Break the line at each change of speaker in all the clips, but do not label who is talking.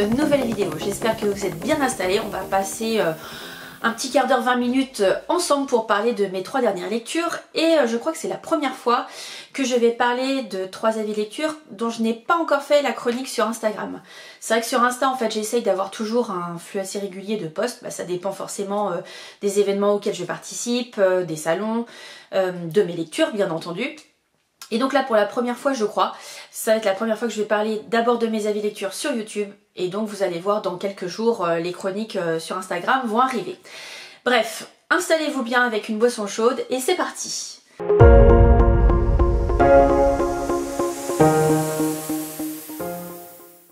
nouvelle vidéo. J'espère que vous êtes bien installés. On va passer un petit quart d'heure, 20 minutes ensemble pour parler de mes 3 dernières lectures. Et je crois que c'est la première fois que je vais parler de 3 avis lecture dont je n'ai pas encore fait la chronique sur Instagram. C'est vrai que sur Insta, en fait, j'essaye d'avoir toujours un flux assez régulier de posts. Ça dépend forcément des événements auxquels je participe, des salons, de mes lectures, bien entendu. Et donc là, pour la première fois, je crois, ça va être la première fois que je vais parler d'abord de mes avis lecture sur YouTube. Et donc vous allez voir dans quelques jours, les chroniques sur Instagram vont arriver. Bref, installez-vous bien avec une boisson chaude et c'est parti.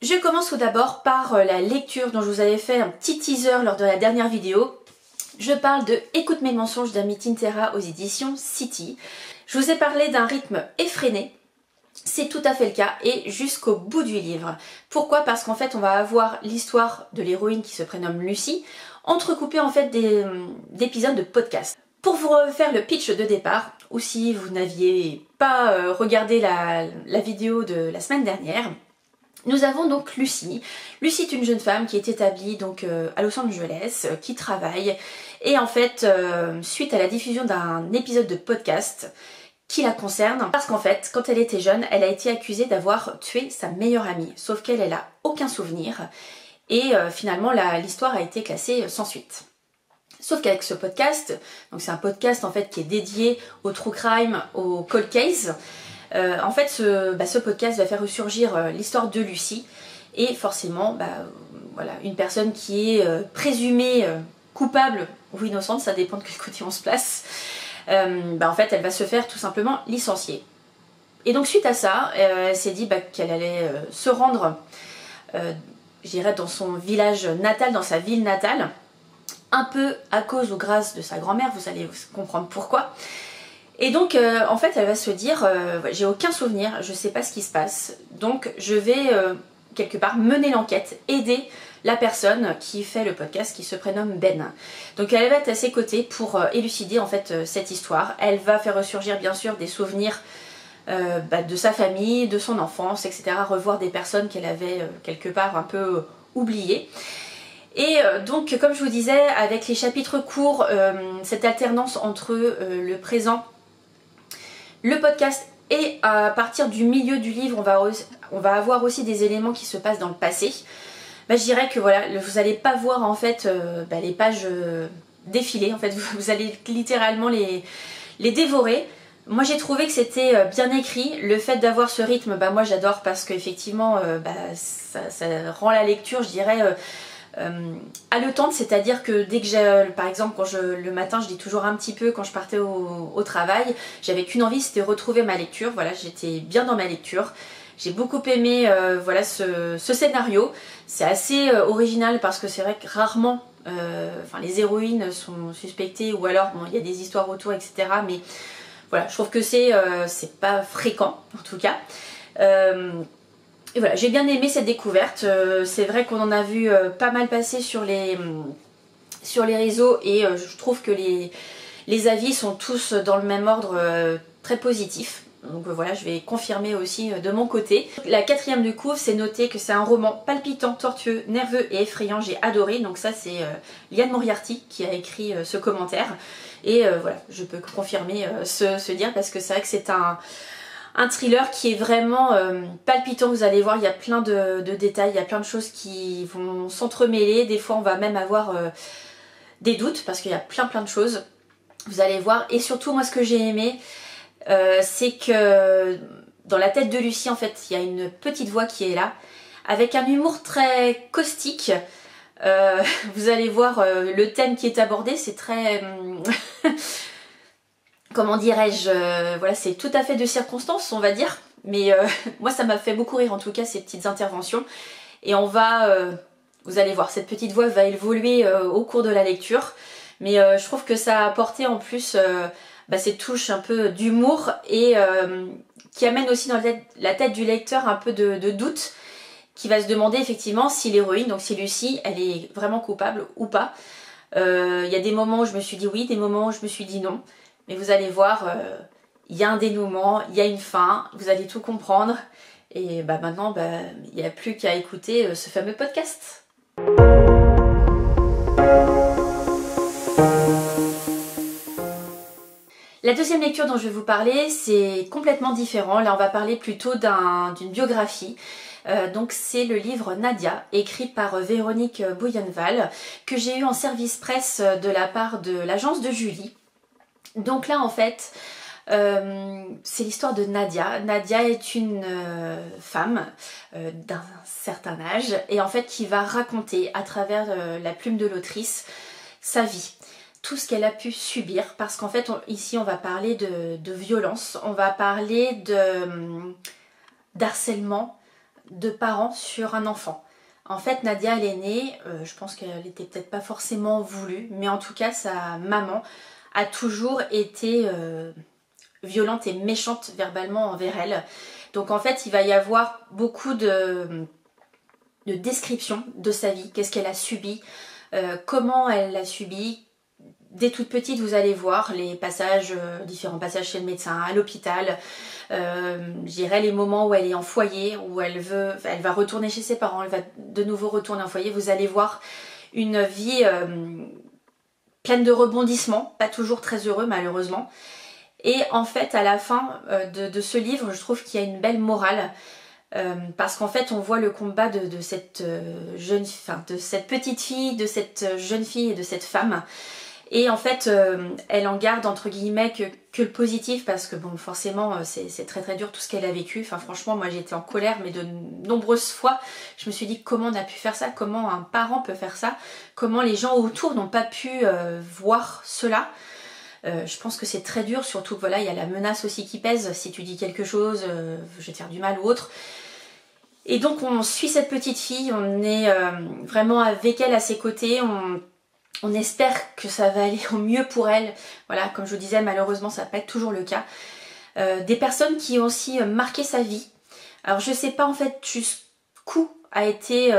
Je commence tout d'abord par la lecture dont je vous avais fait un petit teaser lors de la dernière vidéo. Je parle de Écoute mes mensonges d'Amy Tintera aux éditions City. Je vous ai parlé d'un rythme effréné, c'est tout à fait le cas et jusqu'au bout du livre. Pourquoi? Parce qu'en fait on va avoir l'histoire de l'héroïne qui se prénomme Lucie, entrecoupée en fait d'épisodes de podcast. Pour vous refaire le pitch de départ, ou si vous n'aviez pas regardé la vidéo de la semaine dernière, nous avons donc Lucie. Lucie est une jeune femme qui est établie donc à Los Angeles, qui travaille et en fait suite à la diffusion d'un épisode de podcast qui la concerne, parce qu'en fait quand elle était jeune elle a été accusée d'avoir tué sa meilleure amie, sauf qu'elle a aucun souvenir et finalement l'histoire a été classée sans suite. Sauf qu'avec ce podcast, donc c'est un podcast en fait qui est dédié au true crime, au cold case, en fait ce podcast va faire ressurgir l'histoire de Lucie et forcément voilà, une personne qui est présumée coupable ou innocente, ça dépend de quel côté on se place, en fait elle va se faire tout simplement licencier. Et donc suite à ça, elle s'est dit qu'elle allait se rendre, je dirais, dans son village natal, dans sa ville natale, un peu à cause ou grâce de sa grand-mère, vous allez comprendre pourquoi. Et donc en fait elle va se dire j'ai aucun souvenir, je sais pas ce qui se passe, donc je vais quelque part mener l'enquête, aider la personne qui fait le podcast qui se prénomme Ben. Donc elle va être à ses côtés pour élucider en fait cette histoire. Elle va faire ressurgir bien sûr des souvenirs de sa famille, de son enfance, etc. Revoir des personnes qu'elle avait quelque part un peu oubliées. Et donc comme je vous disais, avec les chapitres courts, cette alternance entre le présent, le podcast et à partir du milieu du livre, on va avoir aussi des éléments qui se passent dans le passé. Je dirais que voilà, vous n'allez pas voir en fait les pages défiler, en fait vous allez littéralement les dévorer. Moi j'ai trouvé que c'était bien écrit, le fait d'avoir ce rythme, moi j'adore parce qu'effectivement ça rend la lecture, je dirais, haletante, c'est-à-dire que dès que j'ai, par exemple le matin je lis toujours un petit peu quand je partais au travail, j'avais qu'une envie, c'était retrouver ma lecture, voilà, j'étais bien dans ma lecture. J'ai beaucoup aimé voilà, ce scénario, c'est assez original parce que c'est vrai que rarement les héroïnes sont suspectées ou alors il y a des histoires autour, etc. Mais voilà, je trouve que c'est pas fréquent en tout cas. Et voilà, j'ai bien aimé cette découverte, c'est vrai qu'on en a vu pas mal passer sur les réseaux et je trouve que les avis sont tous dans le même ordre, très positifs. Donc voilà, je vais confirmer aussi de mon côté. La 4e de couve, c'est noté que c'est un roman palpitant, tortueux, nerveux et effrayant. J'ai adoré, donc ça c'est Liane Moriarty qui a écrit ce commentaire. Et voilà, je peux confirmer ce dire parce que c'est vrai que c'est un thriller qui est vraiment palpitant. Vous allez voir, il y a plein de détails, il y a plein de choses qui vont s'entremêler. Des fois on va même avoir des doutes parce qu'il y a plein de choses. Vous allez voir, et surtout moi ce que j'ai aimé, c'est que dans la tête de Lucie en fait il y a une petite voix qui est là avec un humour très caustique. Vous allez voir le thème qui est abordé, c'est très comment dirais-je, voilà, c'est tout à fait de circonstance on va dire, mais moi ça m'a fait beaucoup rire en tout cas ces petites interventions. Et on va vous allez voir, cette petite voix va évoluer au cours de la lecture, mais je trouve que ça a apporté en plus ces touches un peu d'humour et qui amène aussi dans la tête du lecteur un peu de doute, qui va se demander effectivement si l'héroïne, donc si Lucie, elle est vraiment coupable ou pas. Il y a des moments où je me suis dit oui, des moments où je me suis dit non, mais vous allez voir, il y a un dénouement, il y a une fin, vous allez tout comprendre Et maintenant, il n'y a plus qu'à écouter ce fameux podcast. La deuxième lecture dont je vais vous parler, c'est complètement différent. Là, on va parler plutôt d'une biographie. Donc c'est le livre Nadia, écrit par Véronique Bouillonneval, que j'ai eu en service presse de la part de l'agence de Julie. Donc là, en fait, c'est l'histoire de Nadia. Nadia est une femme d'un certain âge et en fait qui va raconter à travers la plume de l'autrice sa vie. Tout ce qu'elle a pu subir, parce qu'en fait ici on va parler de violence, on va parler d'harcèlement de parents sur un enfant. En fait Nadia elle est née, je pense qu'elle n'était peut-être pas forcément voulue, mais en tout cas sa maman a toujours été violente et méchante verbalement envers elle. Donc en fait il va y avoir beaucoup de descriptions de sa vie, qu'est-ce qu'elle a subi, comment elle l'a subi. Dès toute petite, vous allez voir les passages, différents passages chez le médecin, à l'hôpital, je dirais les moments où elle est en foyer, où elle va retourner chez ses parents, elle va de nouveau retourner en foyer. Vous allez voir une vie pleine de rebondissements, pas toujours très heureux malheureusement. Et en fait, à la fin de ce livre, je trouve qu'il y a une belle morale. Parce qu'en fait on voit le combat de cette de cette petite fille, de cette jeune fille et de cette femme. Et en fait, elle en garde entre guillemets que le positif parce que bon, forcément, c'est très très dur tout ce qu'elle a vécu. Enfin, franchement, moi j'ai été en colère, mais de nombreuses fois, je me suis dit comment on a pu faire ça, comment un parent peut faire ça, comment les gens autour n'ont pas pu voir cela. Je pense que c'est très dur, surtout que voilà, il y a la menace aussi qui pèse. Si tu dis quelque chose, je vais te faire du mal ou autre. Et donc on suit cette petite fille, on est vraiment avec elle à ses côtés, on espère que ça va aller au mieux pour elle. Voilà, comme je vous disais, malheureusement, ça va pas être toujours le cas. Des personnes qui ont aussi marqué sa vie. Alors, je sais pas en fait jusqu'où a été...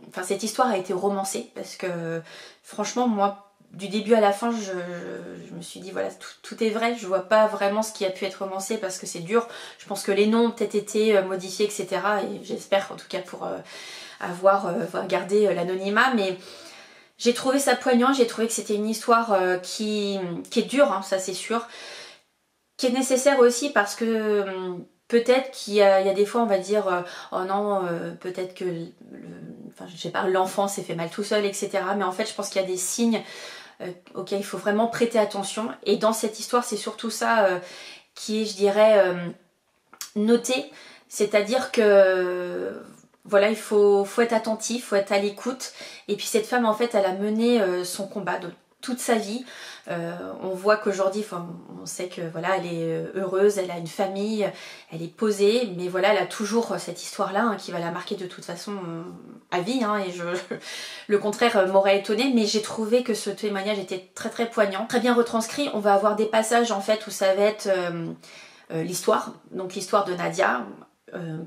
Enfin, cette histoire a été romancée. Parce que, franchement, moi, du début à la fin, je me suis dit, voilà, tout est vrai. Je vois pas vraiment ce qui a pu être romancé parce que c'est dur. Je pense que les noms ont peut-être été modifiés, etc. Et j'espère, en tout cas, pour avoir gardé l'anonymat. Mais... j'ai trouvé ça poignant, j'ai trouvé que c'était une histoire qui est dure, hein, ça c'est sûr, qui est nécessaire aussi parce que peut-être qu'il y a des fois on va dire oh non, peut-être que enfin, je sais pas, l'enfant s'est fait mal tout seul, etc. Mais en fait je pense qu'il y a des signes auxquels il faut vraiment prêter attention. Et dans cette histoire c'est surtout ça qui est, je dirais, noté, c'est-à-dire que... voilà, il faut être attentif, il faut être à l'écoute. Et puis cette femme, en fait, elle a mené son combat de toute sa vie. On voit qu'aujourd'hui, on sait que voilà, elle est heureuse, elle a une famille, elle est posée. Mais voilà, elle a toujours cette histoire-là hein, qui va la marquer de toute façon à vie. Hein, et le contraire m'aurait étonnée. Mais j'ai trouvé que ce témoignage était très très poignant, très bien retranscrit. On va avoir des passages en fait où ça va être l'histoire, donc l'histoire de Nadia.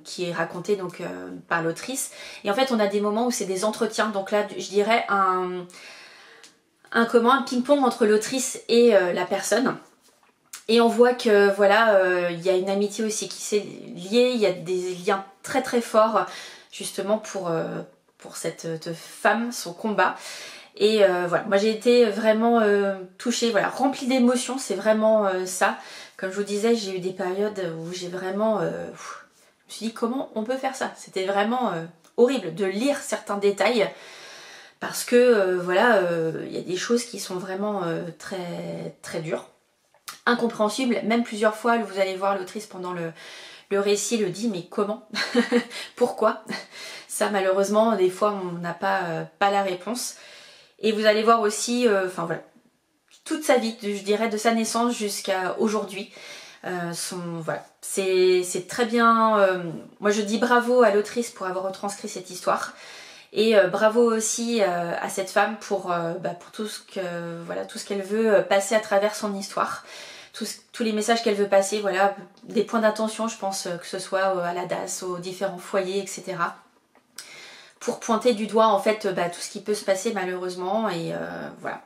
Qui est raconté donc par l'autrice, et en fait on a des moments où c'est des entretiens, donc là je dirais un ping-pong entre l'autrice et la personne, et on voit que voilà il y a une amitié aussi qui s'est liée, il y a des liens très très forts justement pour cette femme, son combat. Et voilà, moi j'ai été vraiment touchée, voilà, remplie d'émotions, c'est vraiment ça. Comme je vous disais, j'ai eu des périodes où j'ai vraiment je me suis dit comment on peut faire ça. C'était vraiment horrible de lire certains détails parce que voilà, y a des choses qui sont vraiment très très dures, incompréhensibles. Même plusieurs fois, vous allez voir l'autrice pendant le récit le dit, mais comment pourquoi? Ça malheureusement, des fois on n'a pas la réponse. Et vous allez voir aussi, enfin voilà, toute sa vie, je dirais de sa naissance jusqu'à aujourd'hui. Voilà, c'est très bien. Moi je dis bravo à l'autrice pour avoir retranscrit cette histoire, et bravo aussi à cette femme pour tout ce qu'elle veut passer à travers son histoire, tous les messages qu'elle veut passer, voilà, des points d'attention, je pense que ce soit à la DAS, aux différents foyers, etc. Pour pointer du doigt en fait tout ce qui peut se passer malheureusement, et voilà.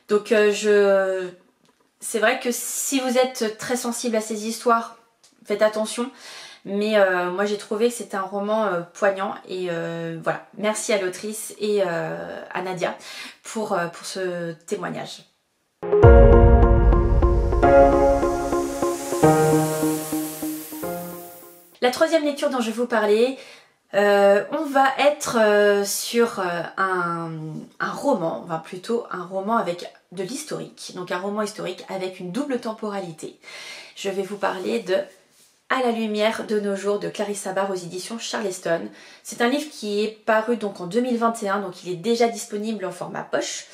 Donc c'est vrai que si vous êtes très sensible à ces histoires, faites attention. Mais moi j'ai trouvé que c'était un roman poignant et voilà, merci à l'autrice et à Nadia pour ce témoignage. La troisième lecture dont je vais vous parler, on va être sur un roman, enfin plutôt un roman avec de l'historique, donc un roman historique avec une double temporalité. Je vais vous parler de À la lumière de nos jours de Clarissa Bard aux éditions Charleston. C'est un livre qui est paru donc en 2021, donc il est déjà disponible en format poche.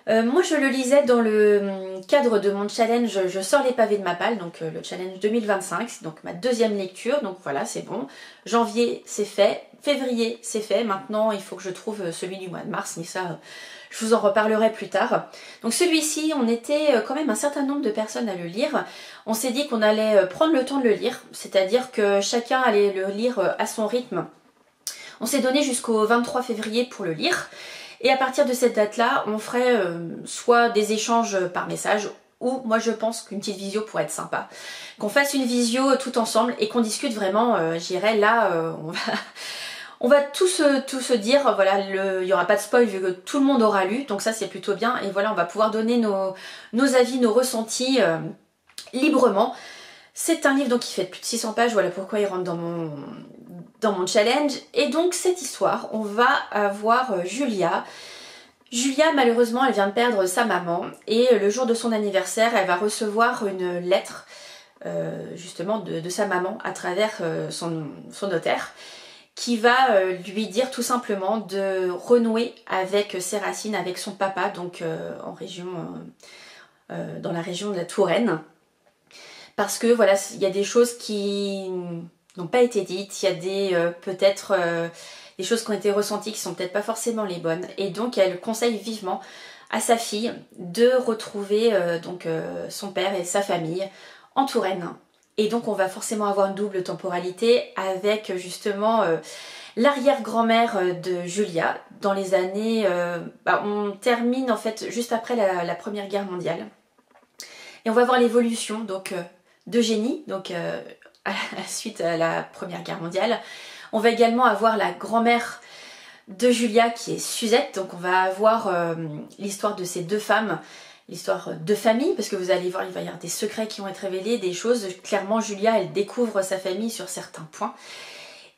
Moi je le lisais dans le cadre de mon challenge Je sors les pavés de ma palle, donc le challenge 2025, c'est donc ma deuxième lecture, donc voilà c'est bon. Janvier c'est fait, février c'est fait, maintenant il faut que je trouve celui du mois de mars, mais ça je vous en reparlerai plus tard. Donc celui-ci, on était quand même un certain nombre de personnes à le lire. On s'est dit qu'on allait prendre le temps de le lire, c'est-à-dire que chacun allait le lire à son rythme. On s'est donné jusqu'au 23 février pour le lire. Et à partir de cette date-là, on ferait soit des échanges par message, ou moi je pense qu'une petite visio pourrait être sympa. Qu'on fasse une visio tout ensemble et qu'on discute vraiment, j'irai là, on va tout se dire, voilà, il n'y aura pas de spoil vu que tout le monde aura lu, donc ça c'est plutôt bien. Et voilà, on va pouvoir donner nos avis, nos ressentis librement. C'est un livre donc qui fait plus de 600 pages, voilà pourquoi il rentre dans mon challenge. Et donc cette histoire, on va avoir Julia. Julia, malheureusement, elle vient de perdre sa maman et le jour de son anniversaire, elle va recevoir une lettre justement de sa maman à travers son notaire qui va lui dire tout simplement de renouer avec ses racines, avec son papa, donc dans la région de la Touraine. Parce que voilà, il y a des choses qui n'ont pas été dites, il y a peut-être des choses qui ont été ressenties qui sont peut-être pas forcément les bonnes. Et donc elle conseille vivement à sa fille de retrouver son père et sa famille en Touraine. Et donc on va forcément avoir une double temporalité avec justement l'arrière-grand-mère de Julia dans les années... on termine en fait juste après la Première Guerre mondiale. Et on va voir l'évolution donc d'Eugénie, donc à la suite à la Première Guerre mondiale. On va également avoir la grand-mère de Julia qui est Suzette, donc on va avoir l'histoire de ces deux femmes, l'histoire de famille, parce que vous allez voir, il va y avoir des secrets qui vont être révélés, des choses. Clairement, Julia, elle découvre sa famille sur certains points.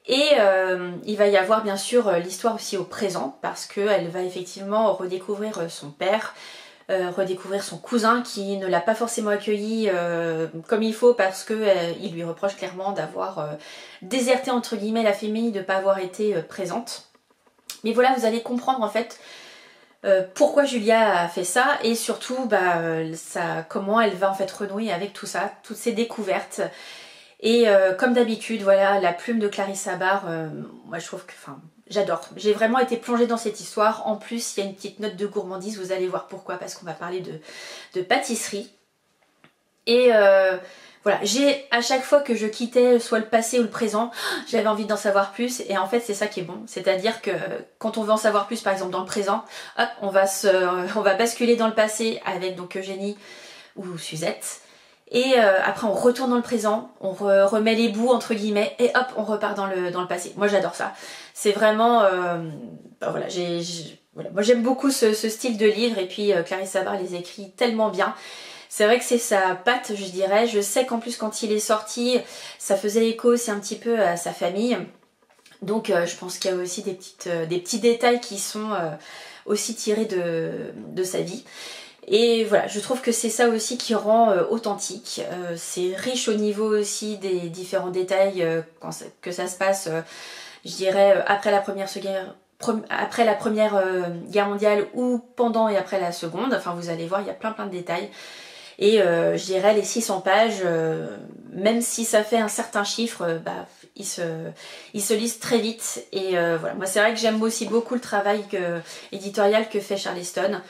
Et il va y avoir bien sûr l'histoire aussi au présent, parce qu'elle va effectivement redécouvrir son père, redécouvrir son cousin qui ne l'a pas forcément accueilli comme il faut parce qu'il lui reproche clairement d'avoir déserté entre guillemets la famille, de ne pas avoir été présente. Mais voilà, vous allez comprendre en fait pourquoi Julia a fait ça et surtout comment elle va en fait renouer avec tout ça, toutes ces découvertes. Et comme d'habitude, voilà, la plume de Clarissa Bard, moi je trouve que, j'adore. J'ai vraiment été plongée dans cette histoire. En plus, il y a une petite note de gourmandise, vous allez voir pourquoi, parce qu'on va parler de pâtisserie. Et voilà, à chaque fois que je quittais soit le passé ou le présent, j'avais envie d'en savoir plus. Et en fait, c'est ça qui est bon. C'est-à-dire que quand on veut en savoir plus, par exemple dans le présent, hop, on va basculer dans le passé avec donc Eugénie ou Suzette. Et après on retourne dans le présent, on remet les bouts entre guillemets et hop on repart dans le passé. Moi j'adore ça. C'est vraiment... voilà, moi j'aime beaucoup ce style de livre et puis Clarissa Bard les écrit tellement bien. C'est vrai que c'est sa patte je dirais. Je sais qu'en plus quand il est sorti, ça faisait écho aussi un petit peu à sa famille. Donc je pense qu'il y a aussi des petits détails qui sont aussi tirés de sa vie. Et voilà, je trouve que c'est ça aussi qui rend authentique. C'est riche au niveau aussi des différents détails que ça se passe, je dirais, après la Première Guerre mondiale ou pendant et après la Seconde. Enfin, vous allez voir, il y a plein de détails. Et je dirais les 600 pages, même si ça fait un certain chiffre, ils se lisent très vite. Et voilà, moi c'est vrai que j'aime aussi beaucoup le travail éditorial que fait Charleston.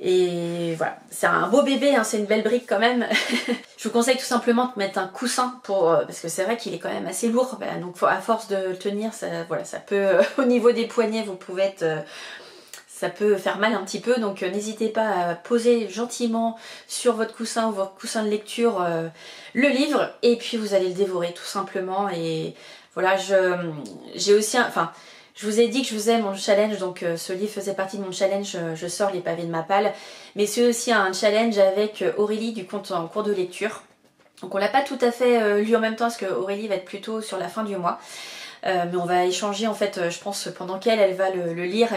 Et voilà, c'est un beau bébé, hein, c'est une belle brique quand même. Je vous conseille tout simplement de mettre un coussin parce que c'est vrai qu'il est quand même assez lourd. Donc à force de le tenir, ça peut au niveau des poignets, vous pouvez être... ça peut faire mal un petit peu, donc n'hésitez pas à poser gentiment sur votre coussin ou votre coussin de lecture le livre, et puis vous allez le dévorer tout simplement. Et voilà, j'ai aussi enfin, je vous ai dit que je faisais mon challenge, donc ce livre faisait partie de mon challenge, je sors les pavés de ma palle, mais c'est aussi un challenge avec Aurélie du compte en cours de lecture. Donc on l'a pas tout à fait lu en même temps parce que Aurélie va être plutôt sur la fin du mois. Mais on va échanger en fait, je pense pendant qu'elle va le lire,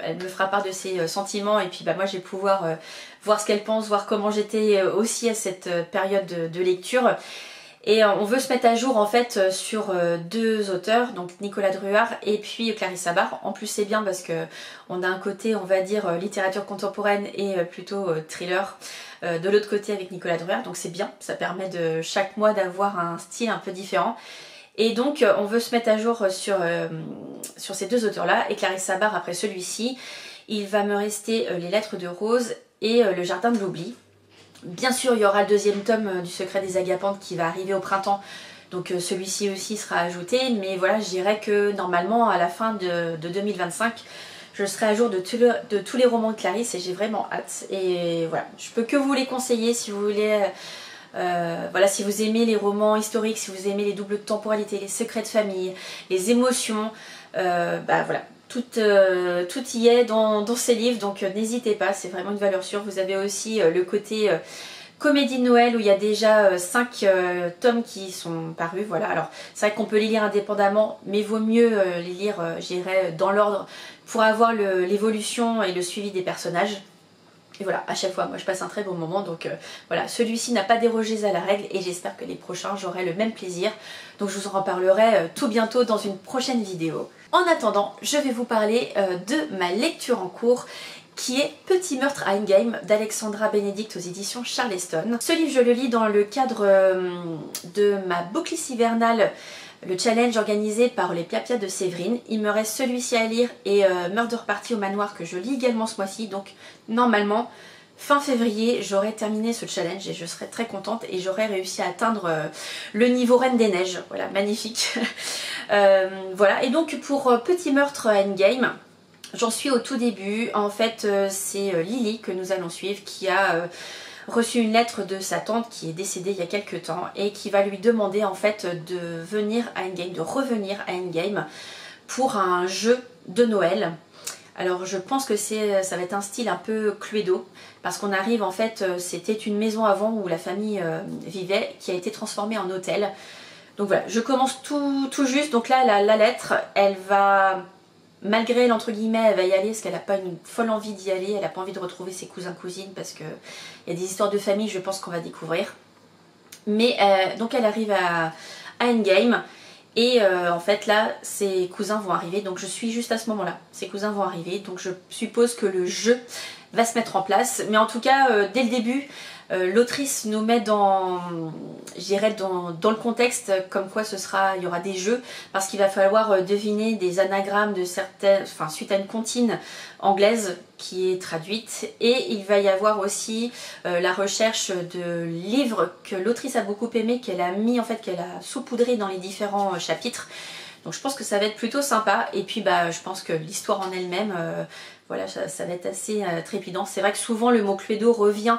elle me fera part de ses sentiments, et puis bah, moi je vais pouvoir voir ce qu'elle pense, voir comment j'étais aussi à cette période de lecture. Et on veut se mettre à jour en fait sur deux auteurs, donc Nicolas Druard et puis Clarisse Sabar. En plus c'est bien parce que on a un côté, on va dire, littérature contemporaine et plutôt thriller de l'autre côté avec Nicolas Druard, donc c'est bien, ça permet de chaque mois d'avoir un style un peu différent. Et donc on veut se mettre à jour sur ces deux auteurs-là. Et Clarisse Sabar, après celui-ci, il va me rester Les Lettres de Rose et Le Jardin de l'Oubli. Bien sûr, il y aura le deuxième tome du Secret des Agapantes qui va arriver au printemps. Donc celui-ci aussi sera ajouté. Mais voilà, je dirais que normalement, à la fin de 2025, je serai à jour de tous les romans de Clarisse, et j'ai vraiment hâte. Et voilà, je peux que vous les conseiller si vous voulez... voilà, si vous aimez les romans historiques, si vous aimez les doubles temporalités, les secrets de famille, les émotions, bah voilà, tout y est dans ces livres, donc n'hésitez pas, c'est vraiment une valeur sûre. Vous avez aussi le côté comédie de Noël où il y a déjà 5 tomes qui sont parus. Voilà, alors c'est vrai qu'on peut les lire indépendamment, mais vaut mieux les lire, j'irais, dans l'ordre pour avoir l'évolution et le suivi des personnages. Et voilà, à chaque fois, moi je passe un très bon moment, donc voilà, celui-ci n'a pas dérogé à la règle, et j'espère que les prochains, j'aurai le même plaisir. Donc je vous en reparlerai tout bientôt dans une prochaine vidéo. En attendant, je vais vous parler de ma lecture en cours, qui est Petit meurtre à Endgame d'Alexandra Benedict aux éditions Charleston. Ce livre, je le lis dans le cadre de ma booklist hivernale, le challenge organisé par les Piapias de Séverine. Il me reste celui-ci à lire et Murder Party au manoir que je lis également ce mois-ci. Donc normalement, fin février, j'aurai terminé ce challenge et je serai très contente, et j'aurai réussi à atteindre le niveau Reine des Neiges. Voilà, magnifique. Voilà, et donc pour Petit meurtre à Endgame, j'en suis au tout début. En fait, c'est Lily que nous allons suivre, qui a... reçu une lettre de sa tante qui est décédée il y a quelques temps, et qui va lui demander en fait de venir à Endgame, de revenir à Endgame pour un jeu de Noël. Alors je pense que ça va être un style un peu Cluedo, parce qu'on arrive en fait, c'était une maison avant où la famille vivait, qui a été transformée en hôtel. Donc voilà, je commence tout juste. Donc là la lettre, elle va... Malgré elle, entre guillemets, elle va y aller parce qu'elle n'a pas une folle envie d'y aller, elle n'a pas envie de retrouver ses cousins-cousines, parce qu'il y a des histoires de famille, je pense, qu'on va découvrir. Mais donc elle arrive à Endgame, et en fait là, ses cousins vont arriver, donc je suis juste à ce moment-là. Ses cousins vont arriver, donc je suppose que le jeu va se mettre en place. Mais en tout cas, dès le début, l'autrice nous met je dirais dans le contexte, comme quoi il y aura des jeux, parce qu'il va falloir deviner des anagrammes de certaines, enfin suite à une comptine anglaise qui est traduite, et il va y avoir aussi la recherche de livres que l'autrice a beaucoup aimé, qu'elle a mis en fait, qu'elle a saupoudré dans les différents chapitres. Donc je pense que ça va être plutôt sympa, et puis bah je pense que l'histoire en elle-même, voilà, ça va être assez trépidant. C'est vrai que souvent le mot Cluedo revient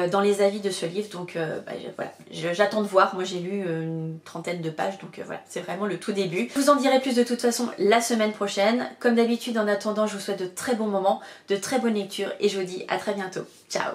dans les avis de ce livre, donc bah, voilà, j'attends de voir. Moi j'ai lu une trentaine de pages, donc voilà, c'est vraiment le tout début. Je vous en dirai plus de toute façon la semaine prochaine. Comme d'habitude, en attendant, je vous souhaite de très bons moments, de très bonnes lectures, et je vous dis à très bientôt. Ciao!